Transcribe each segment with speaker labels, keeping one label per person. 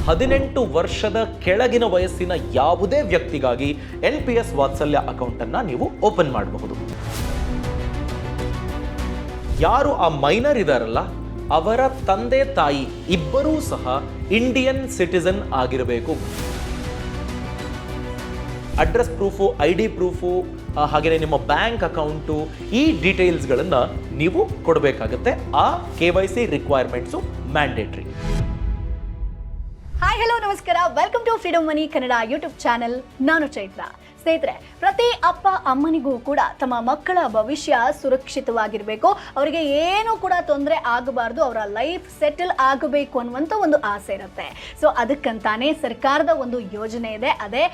Speaker 1: 18 ವರ್ಷದ ಕೆಳಗಿನ ವಯಸ್ಸಿನ ಯಾವುದೇ ವ್ಯಕ್ತಿಗಾಗಿ NPS ವಾತ್ಸಲ್ಯ ಅಕೌಂಟ್ ಅನ್ನ ನೀವು ಓಪನ್ ಮಾಡಬಹುದು. ಯಾರು ಆ ಮೈನರ್ ಇದಾರಲ್ಲ ಅವರ ತಂದೆ ತಾಯಿ ಇಬ್ಬರೂ ಸಹ ಇಂಡಿಯನ್ ಸಿಟಿಸನ್ ಆಗಿರಬೇಕು. ಅಡ್ರೆಸ್ ಪ್ರೂಫು, ID ಪ್ರೂಫು, ಹಾಗೆಯೇ ನಿಮ್ಮ ಬ್ಯಾಂಕ್ ಅಕೌಂಟು, ಈ ಡೀಟೇಲ್ಸ್ಗಳನ್ನು ನೀವು ಕೊಡಬೇಕಾಗುತ್ತೆ. ಆ KYC requirements mandatory.
Speaker 2: Hi, hello, ನಮಸ್ಕಾರ. Welcome to Freedom Money Kannada YouTube channel. ನಾನು ಚೈತ್ರ. ಸ್ನೇಹಿತರೆ, ಪ್ರತಿ ಅಪ್ಪ ಅಮ್ಮನಿಗೂ ಕೂಡ ತಮ್ಮ ಮಕ್ಕಳ ಭವಿಷ್ಯ ಸುರಕ್ಷಿತವಾಗಿರಬೇಕು, ಅವರಿಗೆ ಏನು ಕೂಡ ತೊಂದರೆ ಆಗಬಾರ್ದು, ಅವರ ಲೈಫ್ ಸೆಟಲ್ ಆಗಬೇಕು ಅನ್ನುವಂಥ ಒಂದು ಆಸೆ ಇರುತ್ತೆ. ಸೊ ಅದಕ್ಕಂತಾನೆ ಸರ್ಕಾರದ ಒಂದು ಯೋಜನೆ ಇದೆ, ಅದೇ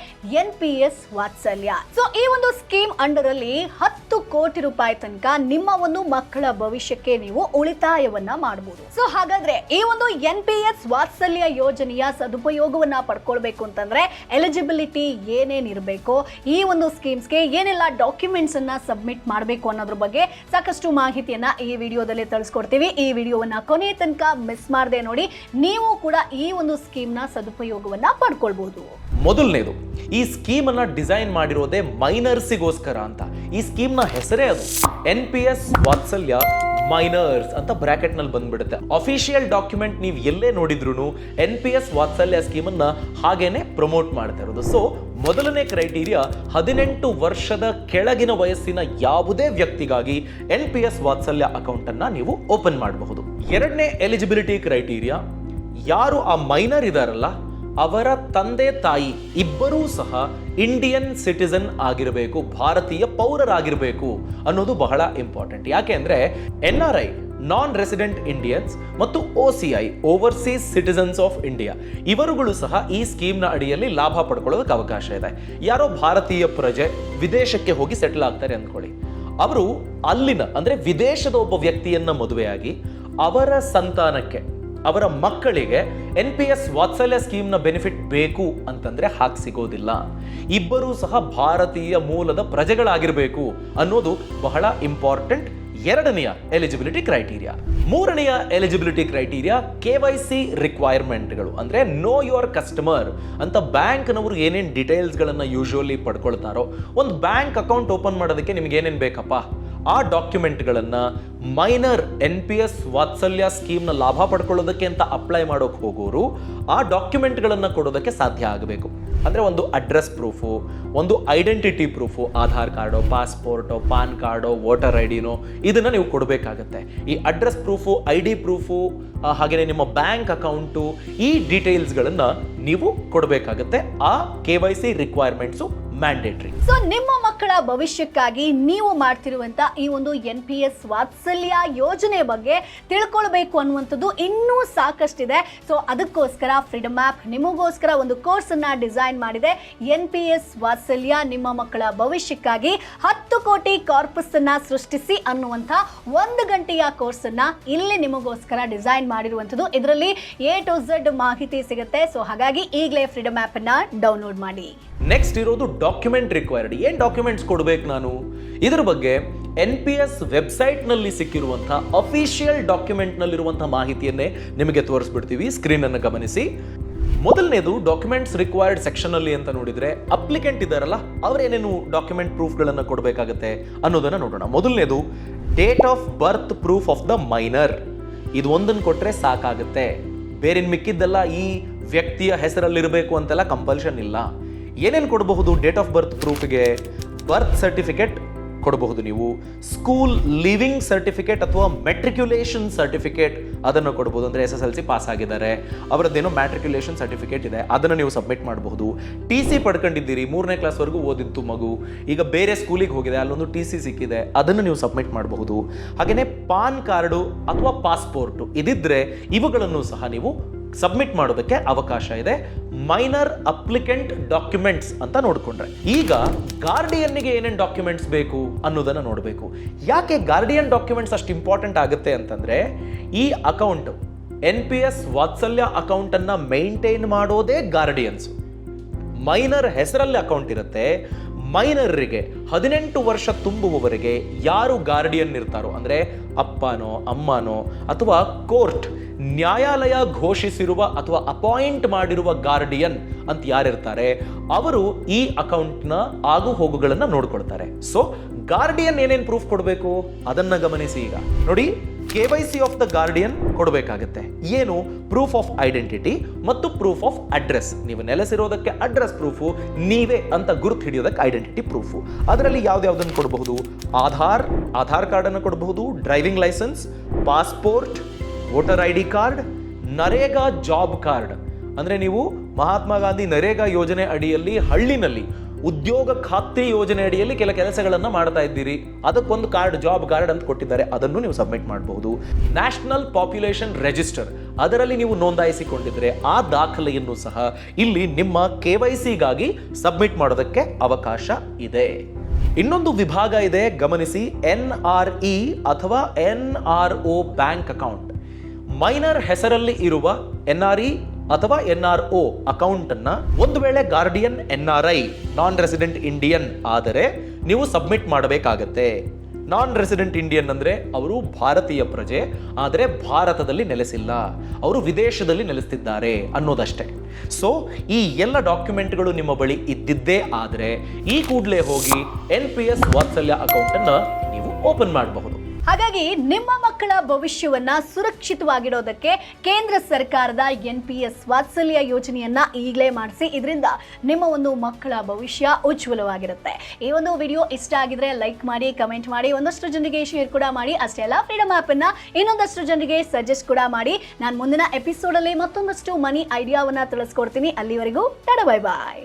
Speaker 2: NPS ವಾತ್ಸಲ್ಯ. ಸೊ ಈ ಒಂದು ಸ್ಕೀಮ್ ಅಂಡರ್ ಅಲ್ಲಿ 10 ಕೋಟಿ ರೂಪಾಯಿ ತನಕ ನಿಮ್ಮ ಒಂದು ಮಕ್ಕಳ ಭವಿಷ್ಯಕ್ಕೆ ನೀವು ಉಳಿತಾಯವನ್ನ ಮಾಡಬಹುದು. ಸೊ ಹಾಗಾದ್ರೆ ಈ ಒಂದು NPS ವಾತ್ಸಲ್ಯ ಯೋಜನೆಯ ಸದುಪಯೋಗವನ್ನ ಪಡ್ಕೊಳ್ಬೇಕು ಅಂತಂದ್ರೆ ಎಲಿಜಿಬಿಲಿಟಿ ಏನೇನಿರಬೇಕು, ಈ ಒಂದು ಸ್ಕೀಮ್ಸ್ಗೆ ಏನೆಲ್ಲ ಡಾಕ್ಯುಮೆಂಟ್ಸ್ ಅನ್ನ ಸಬ್ಮಿಟ್ ಮಾಡಬೇಕು ಅನ್ನೋದ್ರ ಬಗ್ಗೆ ಸಾಕಷ್ಟು ಮಾಹಿತಿಯನ್ನ ಈ ವಿಡಿಯೋದಲ್ಲಿ ತಿಳಿಸ್ಕೊಡ್ತೀವಿ. ಈ ವಿಡಿಯೋವನ್ನ ಕೊನೆಯ ತನಕ ಮಿಸ್ ಮಾಡದೆ ನೋಡಿ, ನೀವು ಕೂಡ ಈ ಒಂದು ಸ್ಕೀಮ್ನ ಸದುಪಯೋಗವನ್ನ ಪಡ್ಕೊಳ್ಬಹುದು.
Speaker 1: ಮೊದಲನೇದು, ಈ ಸ್ಕೀಮ್ ಅನ್ನ ಡಿಸೈನ್ ಮಾಡಿರೋದೇ ಮೈನರ್ಸಿಗೋಸ್ಕರ ಅಂತ. ಈ ಸ್ಕೀಮ್ ನ ಹೆಸರೇ ಅದು, NPS ವಾತ್ಸಲ್ಯ ಮೈನರ್ಸ್ ಅಂತ ಬ್ರಾಕೆಟ್ ನಲ್ಲಿ ಬಂದ್ಬಿಡುತ್ತೆ. ಅಫಿಷಿಯಲ್ ಡಾಕ್ಯುಮೆಂಟ್ ನೀವು ಎಲ್ಲೇ ನೋಡಿದ್ರು NPS ವಾತ್ಸಲ್ಯ ಸ್ಕೀಮ್ ಅನ್ನ ಹಾಗೇನೆ ಪ್ರಮೋಟ್ ಮಾಡ್ತಾ ಇರೋದು. ಸೊ ಮೊದಲನೇ ಕ್ರೈಟೀರಿಯಾ, 18 ವರ್ಷದ ಕೆಳಗಿನ ವಯಸ್ಸಿನ ಯಾವುದೇ ವ್ಯಕ್ತಿಗಾಗಿ NPS ವಾತ್ಸಲ್ಯ ಅಕೌಂಟ್ ಅನ್ನ ನೀವು ಓಪನ್ ಮಾಡಬಹುದು. ಎರಡನೇ ಎಲಿಜಿಬಿಲಿಟಿ ಕ್ರೈಟೀರಿಯಾ, ಯಾರು ಆ ಮೈನರ್ ಇದಾರಲ್ಲ ಅವರ ತಂದೆ ತಾಯಿ ಇಬ್ಬರೂ ಸಹ ಇಂಡಿಯನ್ ಸಿಟಿಸನ್ ಆಗಿರಬೇಕು, ಭಾರತೀಯ ಪೌರರಾಗಿರಬೇಕು ಅನ್ನೋದು ಬಹಳ ಇಂಪಾರ್ಟೆಂಟ್. ಯಾಕೆ ಅಂದ್ರೆ NRI ನಾನ್ ರೆಸಿಡೆಂಟ್ ಇಂಡಿಯನ್ಸ್ ಮತ್ತು OCI overseas citizens of India ಇವರುಗಳು ಸಹ ಈ ಸ್ಕೀಮ್ನ ಅಡಿಯಲ್ಲಿ ಲಾಭ ಪಡ್ಕೊಳ್ಳೋದಕ್ಕೆ ಅವಕಾಶ ಇದೆ. ಯಾರೋ ಭಾರತೀಯ ಪ್ರಜೆ ವಿದೇಶಕ್ಕೆ ಹೋಗಿ ಸೆಟಲ್ ಆಗ್ತಾರೆ ಅಂದ್ಕೊಳ್ಳಿ, ಅವರು ಅಲ್ಲಿನ ಅಂದ್ರೆ ವಿದೇಶದ ಒಬ್ಬ ವ್ಯಕ್ತಿಯನ್ನ ಮದುವೆಯಾಗಿ ಅವರ ಸಂತಾನಕ್ಕೆ, ಅವರ ಮಕ್ಕಳಿಗೆ NPS ವಾತ್ಸಲ್ಯ ಸ್ಕೀಮ್ನ ಬೆನಿಫಿಟ್ ಬೇಕು ಅಂತಂದ್ರೆ ಹಾಗೆ ಸಿಗೋದಿಲ್ಲ. ಇಬ್ಬರೂ ಸಹ ಭಾರತೀಯ ಮೂಲದ ಪ್ರಜೆಗಳಾಗಿರಬೇಕು ಅನ್ನೋದು ಬಹಳ ಇಂಪಾರ್ಟೆಂಟ್ ಎರಡನೆಯ ಎಲಿಜಿಬಿಲಿಟಿ ಕ್ರೈಟೀರಿಯಾ. ಮೂರನೆಯ ಎಲಿಜಿಬಿಲಿಟಿ ಕ್ರೈಟೀರಿಯಾ KYC ರಿಕ್ವೈರ್ಮೆಂಟ್ಗಳು, ಅಂದ್ರೆ ನೋ ಯುವರ್ ಕಸ್ಟಮರ್ ಅಂತ ಬ್ಯಾಂಕ್ನವರು ಏನೇನು ಡೀಟೇಲ್ಸ್ಗಳನ್ನು ಯೂಶುವಲಿ ಪಡ್ಕೊಳ್ತಾರೋ, ಒಂದು ಬ್ಯಾಂಕ್ ಅಕೌಂಟ್ ಓಪನ್ ಮಾಡೋದಕ್ಕೆ ನಿಮ್ಗೆ ಏನೇನು ಬೇಕಪ್ಪ ಆ ಡಾಕ್ಯುಮೆಂಟ್ಗಳನ್ನು ಮೈನರ್ NPS ವಾತ್ಸಲ್ಯ ಸ್ಕೀಮ್ನ ಲಾಭ ಪಡ್ಕೊಳ್ಳೋದಕ್ಕೆ ಅಂತ ಅಪ್ಲೈ ಮಾಡೋಕೆ ಹೋಗೋರು ಆ ಡಾಕ್ಯುಮೆಂಟ್ಗಳನ್ನು ಕೊಡೋದಕ್ಕೆ ಸಾಧ್ಯ ಆಗಬೇಕು. ಅಂದರೆ ಒಂದು ಅಡ್ರೆಸ್ ಪ್ರೂಫು, ಒಂದು ಐಡೆಂಟಿಟಿ ಪ್ರೂಫು, ಆಧಾರ್ ಕಾರ್ಡೋ, ಪಾಸ್ಪೋರ್ಟೋ, ಪಾನ್ ಕಾರ್ಡೋ, ವೋಟರ್ IDನೋ ಇದನ್ನು ನೀವು ಕೊಡಬೇಕಾಗತ್ತೆ. ಈ ಅಡ್ರೆಸ್ ಪ್ರೂಫು, ID ಪ್ರೂಫು, ಹಾಗೆಯೇ ನಿಮ್ಮ ಬ್ಯಾಂಕ್ ಅಕೌಂಟು, ಈ ಡೀಟೇಲ್ಸ್ಗಳನ್ನು ನೀವು ಕೊಡಬೇಕಾಗತ್ತೆ. ಆ KYC ರಿಕ್ವೈರ್ಮೆಂಟ್ಸು ಮ್ಯಾಂಡೇಟ್ರಿ.
Speaker 2: ಸೊ ನಿಮ್ಮ ಮಕ್ಕಳ ಭವಿಷ್ಯಕ್ಕಾಗಿ ನೀವು ಮಾಡ್ತಿರುವಂತ ಈ ಒಂದು NPS ವಾತ್ಸಲ್ಯ ಯೋಜನೆ ಬಗ್ಗೆ ತಿಳ್ಕೊಳ್ಬೇಕು ಅನ್ನುವಂಥದ್ದು ಇನ್ನೂ ಸಾಕಷ್ಟಿದೆ. ಸೊ ಅದಕ್ಕೋಸ್ಕರ ಫ್ರೀಡಮ್ ಆ್ಯಪ್ ನಿಮಗೋಸ್ಕರ ಒಂದು ಕೋರ್ಸ್ ಅನ್ನ ಡಿಸೈನ್ ಮಾಡಿದೆ. NPS ವಾತ್ಸಲ್ಯ ನಿಮ್ಮ ಮಕ್ಕಳ ಭವಿಷ್ಯಕ್ಕಾಗಿ 10 ಕೋಟಿ ಕಾರ್ಪಸ್ ಅನ್ನ ಸೃಷ್ಟಿಸಿ ಅನ್ನುವಂಥ 1 ಗಂಟೆಯ ಕೋರ್ಸ್ ಅನ್ನ ಇಲ್ಲಿ ನಿಮಗೋಸ್ಕರ ಡಿಸೈನ್ ಮಾಡಿರುವಂಥದ್ದು. ಇದರಲ್ಲಿ A to Z ಮಾಹಿತಿ ಸಿಗುತ್ತೆ. ಸೊ ಹಾಗಾಗಿ ಈಗಲೇ ಫ್ರೀಡಮ್ ಆ್ಯಪ್ ಅನ್ನ ಡೌನ್ಲೋಡ್ ಮಾಡಿ.
Speaker 1: ನೆಕ್ಸ್ಟ್ ಇರೋದು ಡಾಕ್ಯುಮೆಂಟ್ ರಿಕ್ವೈರ್ಡ್. ಏನು ಡಾಕ್ಯುಮೆಂಟ್ಸ್ ಕೊಡಬೇಕು ನಾನು? ಇದರ ಬಗ್ಗೆ NPS ವೆಬ್ಸೈಟ್ನಲ್ಲಿ ಸಿಕ್ಕಿರುವಂತಹ ಅಫಿಷಿಯಲ್ ಡಾಕ್ಯುಮೆಂಟ್ನಲ್ಲಿರುವಂತಹ ಮಾಹಿತಿಯನ್ನೇ ನಿಮಗೆ ತೋರಿಸ್ಬಿಡ್ತೀವಿ. ಸ್ಕ್ರೀನನ್ನು ಗಮನಿಸಿ. ಮೊದಲನೇದು ಡಾಕ್ಯುಮೆಂಟ್ಸ್ ರಿಕ್ವೈರ್ಡ್ ಸೆಕ್ಷನಲ್ಲಿ ಅಂತ ನೋಡಿದ್ರೆ ಅಪ್ಲಿಕೆಂಟ್ ಇದ್ದಾರಲ್ಲ ಅವರೇನೇನು ಡಾಕ್ಯುಮೆಂಟ್ ಪ್ರೂಫ್ಗಳನ್ನು ಕೊಡಬೇಕಾಗುತ್ತೆ ಅನ್ನೋದನ್ನು ನೋಡೋಣ. ಮೊದಲನೇದು date of birth proof of the minor. ಇದು ಒಂದನ್ನು ಕೊಟ್ಟರೆ ಸಾಕಾಗುತ್ತೆ. ಬೇರೆ ಮಿಕ್ಕಿದ್ದೆಲ್ಲ ಈ ವ್ಯಕ್ತಿಯ ಹೆಸರಲ್ಲಿರಬೇಕು ಅಂತೆಲ್ಲ ಕಂಪಲ್ಷನ್ ಇಲ್ಲ. ಏನೇನು ಕೊಡಬಹುದು? ಡೇಟ್ ಆಫ್ ಬರ್ತ್ ಪ್ರೂಫ್ಗೆ ಬರ್ತ್ ಸರ್ಟಿಫಿಕೇಟ್ ಕೊಡಬಹುದು ನೀವು, ಸ್ಕೂಲ್ ಲಿವಿಂಗ್ ಸರ್ಟಿಫಿಕೇಟ್ ಅಥವಾ ಮೆಟ್ರಿಕ್ಯುಲೇಷನ್ ಸರ್ಟಿಫಿಕೇಟ್ ಅದನ್ನು ಕೊಡಬಹುದು. ಅಂದರೆ SSLC ಪಾಸ್ ಆಗಿದ್ದಾರೆ, ಅವರದ್ದೇನೋ ಮ್ಯಾಟ್ರಿಕ್ಯುಲೇಷನ್ ಸರ್ಟಿಫಿಕೇಟ್ ಇದೆ, ಅದನ್ನು ನೀವು ಸಬ್ಮಿಟ್ ಮಾಡಬಹುದು. TC ಪಡ್ಕೊಂಡಿದ್ದೀರಿ, 3ನೇ ಕ್ಲಾಸ್ವರೆಗೂ ಓದಿತ್ತು ಮಗು, ಈಗ ಬೇರೆ ಸ್ಕೂಲಿಗೆ ಹೋಗಿದೆ, ಅಲ್ಲೊಂದು TC ಸಿಕ್ಕಿದೆ, ಅದನ್ನು ನೀವು ಸಬ್ಮಿಟ್ ಮಾಡಬಹುದು. ಹಾಗೆಯೇ ಪಾನ್ ಕಾರ್ಡು ಅಥವಾ ಪಾಸ್ಪೋರ್ಟು ಇದಿದ್ರೆ ಇವುಗಳನ್ನು ಸಹ ನೀವು ಸಬ್ಮಿಟ್ ಮಾಡೋದಕ್ಕೆ ಅವಕಾಶ ಇದೆ. ಮೈನರ್ ಅಪ್ಲಿಕೆಂಟ್ ಡಾಕ್ಯುಮೆಂಟ್ಸ್ ಅಂತ ನೋಡಿಕೊಂಡ್ರೆ, ಈಗ ಗಾರ್ಡಿಯನ್ನಿಗೆ ಏನೇನು ಡಾಕ್ಯುಮೆಂಟ್ಸ್ ಬೇಕು ಅನ್ನೋದನ್ನು ನೋಡಬೇಕು. ಯಾಕೆ ಗಾರ್ಡಿಯನ್ ಡಾಕ್ಯುಮೆಂಟ್ಸ್ ಅಷ್ಟು ಇಂಪಾರ್ಟೆಂಟ್ ಆಗುತ್ತೆ ಅಂತಂದ್ರೆ, ಈ ಅಕೌಂಟ್ NPS ವಾತ್ಸಲ್ಯ ಅಕೌಂಟ್ ಅನ್ನ ಮೇಂಟೈನ್ ಮಾಡೋದೇ ಗಾರ್ಡಿಯನ್ಸ್. ಮೈನರ್ ಹೆಸರಲ್ಲಿ ಅಕೌಂಟ್ ಇರುತ್ತೆ. ಮೈನರ್ರಿಗೆ 18 ವರ್ಷ ತುಂಬುವವರೆಗೆ ಯಾರು ಗಾರ್ಡಿಯನ್ ಇರ್ತಾರೋ, ಅಂದರೆ ಅಪ್ಪನೋ ಅಮ್ಮನೋ ಅಥವಾ ಕೋರ್ಟ್ ನ್ಯಾಯಾಲಯ ಘೋಷಿಸಿರುವ ಅಥವಾ ಅಪಾಯಿಂಟ್ ಮಾಡಿರುವ ಗಾರ್ಡಿಯನ್ ಅಂತ ಯಾರಿರ್ತಾರೆ ಅವರು ಈ ಅಕೌಂಟ್ನ ಆಗು ಹೋಗುಗಳನ್ನ ನೋಡ್ಕೊಳ್ತಾರೆ. ಸೊ ಗಾರ್ಡಿಯನ್ ಏನೇನ್ ಪ್ರೂಫ್ ಕೊಡಬೇಕು ಅದನ್ನ ಗಮನಿಸಿ. ಈಗ ನೋಡಿ, KYC ಆಫ್ ದ ಗಾರ್ಡಿಯನ್ ಕೊಡಬೇಕಾಗತ್ತೆ. ಏನು? ಪ್ರೂಫ್ ಆಫ್ ಐಡೆಂಟಿಟಿ ಮತ್ತು ಪ್ರೂಫ್ ಆಫ್ ಅಡ್ರೆಸ್. ನೀವು ನೆಲೆಸಿರೋದಕ್ಕೆ ಅಡ್ರೆಸ್ ಪ್ರೂಫು, ನೀವೇ ಅಂತ ಗುರುತು ಹಿಡಿಯೋದಕ್ಕೆ ಐಡೆಂಟಿಟಿ ಪ್ರೂಫು. ಅದರಲ್ಲಿ ಯಾವ್ದಾವ್ದನ್ನು ಕೊಡಬಹುದು? ಆಧಾರ್ ಕಾರ್ಡ್ ಅನ್ನು ಕೊಡಬಹುದು, driving licence, passport, voter ID card, NREGA job card. ಅಂದ್ರೆ ನೀವು ಮಹಾತ್ಮ ಗಾಂಧಿ ನರೇಗಾ ಯೋಜನೆ ಅಡಿಯಲ್ಲಿ ಹಳ್ಳಿನಲ್ಲಿ ಉದ್ಯೋಗ ಖಾತ್ರಿ ಯೋಜನೆ ಅಡಿಯಲ್ಲಿ ಕೆಲ ಕೆಲಸಗಳನ್ನ ಮಾಡ್ತಾ ಇದ್ದೀರಿ, ಅದಕ್ಕೊಂದು ಕಾರ್ಡ್, ಜಾಬ್ ಕಾರ್ಡ್ ಅಂತ ಕೊಟ್ಟಿದ್ದಾರೆ, ಅದನ್ನು ನೀವು ಸಬ್ಮಿಟ್ ಮಾಡಬಹುದು. ನ್ಯಾಷನಲ್ ಪಾಪ್ಯುಲೇಷನ್ ರಿಜಿಸ್ಟರ್, ಅದರಲ್ಲಿ ನೀವು ನೋಂದಾಯಿಸಿಕೊಂಡಿದ್ರೆ ಆ ದಾಖಲೆಯನ್ನು ಸಹ ಇಲ್ಲಿ ನಿಮ್ಮ KYCಗಾಗಿ ಸಬ್ಮಿಟ್ ಮಾಡೋದಕ್ಕೆ ಅವಕಾಶ ಇದೆ. ಇನ್ನೊಂದು ವಿಭಾಗ ಇದೆ, ಗಮನಿಸಿ, NRE ಅಥವಾ NRO ಬ್ಯಾಂಕ್ ಅಕೌಂಟ್. ಮೈನರ್ ಹೆಸರಲ್ಲಿ ಇರುವ NRE ಅಥವಾ NRO ಅಕೌಂಟ್ ಅನ್ನ ಒಂದು ವೇಳೆ ಗಾರ್ಡಿಯನ್ NRI ನಾನ್ ರೆಸಿಡೆಂಟ್ ಇಂಡಿಯನ್ ಆದರೆ ನೀವು ಸಬ್ಮಿಟ್ ಮಾಡಬೇಕಾಗತ್ತೆ. ನಾನ್ ರೆಸಿಡೆಂಟ್ ಇಂಡಿಯನ್ ಅಂದ್ರೆ ಅವರು ಭಾರತೀಯ ಪ್ರಜೆ ಆದರೆ ಭಾರತದಲ್ಲಿ ನೆಲೆಸಿಲ್ಲ, ಅವರು ವಿದೇಶದಲ್ಲಿ ನೆಲೆಸ್ತಿದ್ದಾರೆ ಅನ್ನೋದಷ್ಟೇ. ಸೊ ಈ ಎಲ್ಲ ಡಾಕ್ಯುಮೆಂಟ್ಗಳು ನಿಮ್ಮ ಬಳಿ ಇದ್ದಿದ್ದೇ ಆದರೆ ಈ ಕೂಡಲೇ ಹೋಗಿ NPS ವಾತ್ಸಲ್ಯ ಅಕೌಂಟ್ ಅನ್ನ ನೀವು ಓಪನ್ ಮಾಡಬಹುದು.
Speaker 2: ಹಾಗಾಗಿ ನಿಮ್ಮ ಮಕ್ಕಳ ಭವಿಷ್ಯವನ್ನ ಸುರಕ್ಷಿತವಾಗಿಡೋದಕ್ಕೆ ಕೇಂದ್ರ ಸರ್ಕಾರದ NPS ವಾತ್ಸಲ್ಯ ಯೋಜನೆಯನ್ನ ಈಗಲೇ ಮಾಡಿಸಿ. ಇದರಿಂದ ನಿಮ್ಮ ಒಂದು ಮಕ್ಕಳ ಭವಿಷ್ಯ ಉಜ್ವಲವಾಗಿರುತ್ತೆ. ಈ ಒಂದು ವಿಡಿಯೋ ಇಷ್ಟ ಆಗಿದ್ರೆ ಲೈಕ್ ಮಾಡಿ, ಕಮೆಂಟ್ ಮಾಡಿ, ಒಂದಷ್ಟು ಜನರಿಗೆ ಶೇರ್ ಕೂಡ ಮಾಡಿ. ಅಷ್ಟೇ ಅಲ್ಲ, ಫ್ರೀಡಮ್ ಆಪ್ ಅನ್ನ ಇನ್ನೊಂದಷ್ಟು ಜನರಿಗೆ ಸಜೆಸ್ಟ್ ಕೂಡ ಮಾಡಿ. ನಾನು ಮುಂದಿನ ಎಪಿಸೋಡ್ ಅಲ್ಲಿ ಮತ್ತೊಂದಷ್ಟು ಮನಿ ಐಡಿಯಾವನ್ನ ತಿಳಿಸ್ಕೊಡ್ತೀನಿ. ಅಲ್ಲಿವರೆಗೂ ಟಾಟಾ, ಬೈ ಬಾಯ್.